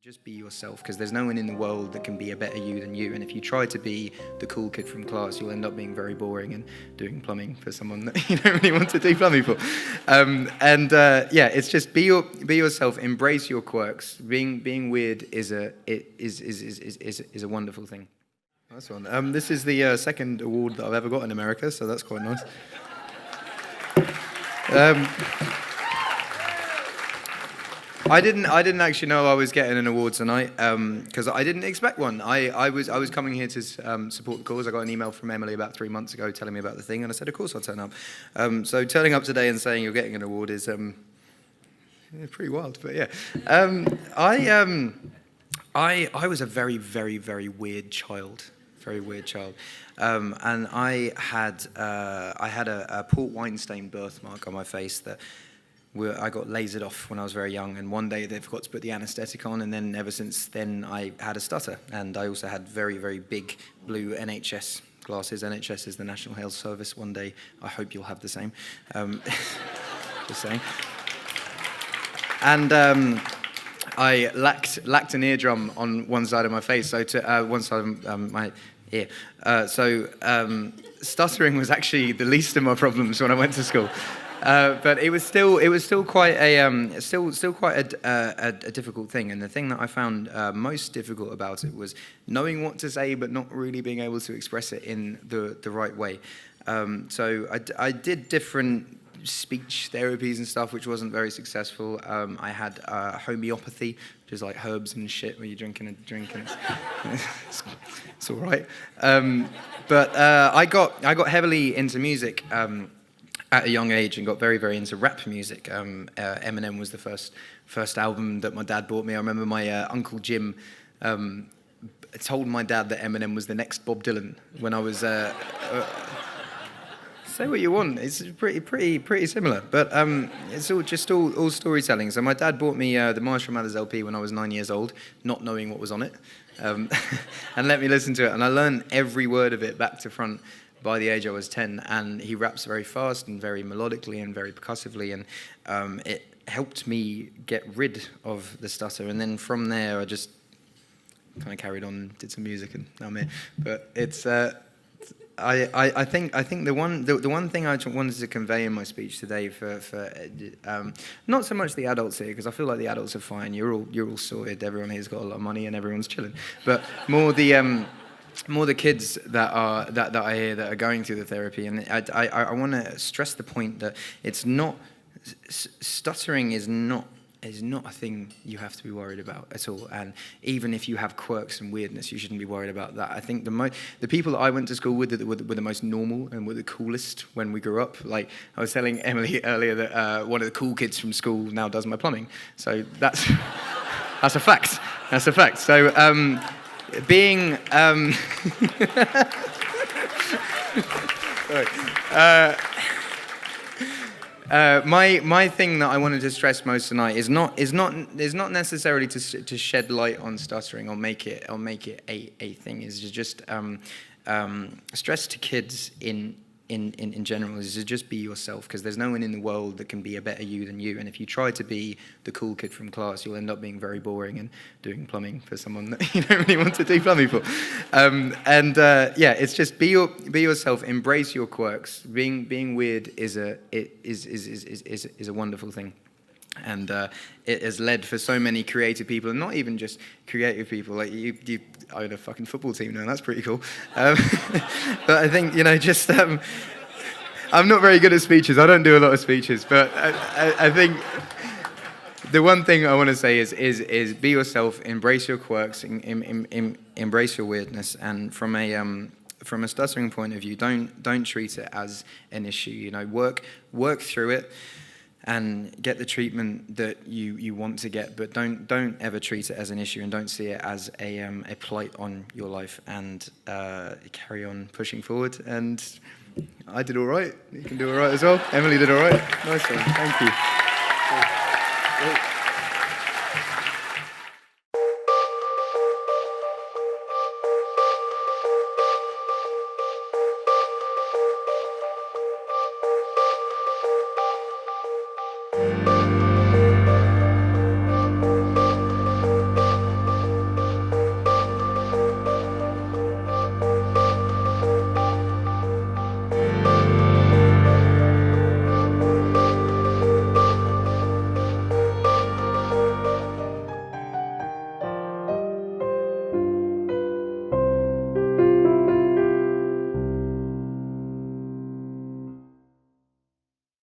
Just be yourself, because there's no one in the world that can be a better you than you. And if you try to be the cool kid from class, you'll end up being very boring and doing plumbing for someone that you don't really want to do plumbing for. Yeah, it's just be yourself. Embrace your quirks. Being weird is a wonderful thing. Nice one. This is the second award that I've ever got in America, so that's quite nice. I didn't actually know I was getting an award tonight because I didn't expect one. I was coming here to support the cause. I got an email from Emily about 3 months ago telling me about the thing, and I said, of course I'll turn up. So turning up today and saying you're getting an award is pretty wild, but yeah. I was a very, very, very weird child. Very weird child. And I had a port wine stained birthmark on my face that I got lasered off when I was very young, and one day they forgot to put the anaesthetic on, and then ever since then I had a stutter, and I also had very, very big blue NHS glasses. NHS is the National Health Service. One day I hope you'll have the same. Just saying. And I lacked an eardrum on one side of my face, so to one side of my ear. Stuttering was actually the least of my problems when I went to school. But it was still quite a difficult thing, and the thing that I found most difficult about it was knowing what to say but not really being able to express it in the right way. So I did different speech therapies and stuff, which wasn't very successful. I had homeopathy, which is like herbs and shit where you're drinking a drink and it's all right. But I got heavily into music at a young age and got very, very into rap music. Eminem was the first album that my dad bought me. I remember my Uncle Jim told my dad that Eminem was the next Bob Dylan when I was... say what you want, it's pretty similar, but it's all storytelling. So my dad bought me the Marshall Mathers LP when I was 9 years old, not knowing what was on it, and let me listen to it, and I learned every word of it back to front by the age I was 10, and he raps very fast and very melodically and very percussively, and it helped me get rid of the stutter. And then from there I just kind of carried on, did some music, and now I'm here. But it's I think the one thing I wanted to convey in my speech today for not so much the adults here, because I feel like the adults are fine, you're all sorted, everyone here's got a lot of money and everyone's chilling, but more the kids that I hear that are going through the therapy. And I want to stress the point that it's not, stuttering is not a thing you have to be worried about at all. And even if you have quirks and weirdness, you shouldn't be worried about that. I think the people that I went to school with were the most normal and were the coolest when we grew up. Like I was telling Emily earlier that one of the cool kids from school now does my plumbing. So that's a fact. That's a fact. So being my thing that I wanted to stress most tonight is not necessarily to shed light on stuttering or make it a thing. Is to just stress to kids in general is to just be yourself, because there's no one in the world that can be a better you than you. And if you try to be the cool kid from class, you'll end up being very boring and doing plumbing for someone that you don't really want to do plumbing for. Yeah, it's just be yourself. Embrace your quirks. Being weird is a wonderful thing. And it has led for so many creative people, and not even just creative people. Like you own a fucking football team now, and that's pretty cool. But I think, just I'm not very good at speeches. I don't do a lot of speeches, but I think the one thing I want to say is be yourself, embrace your quirks, embrace your weirdness, and from a stuttering point of view, don't treat it as an issue. Work through it and get the treatment that you want to get, but don't ever treat it as an issue, and don't see it as a blight on your life, and carry on pushing forward. And I did all right. You can do all right as well. Emily did all right. Nice one. Thank you.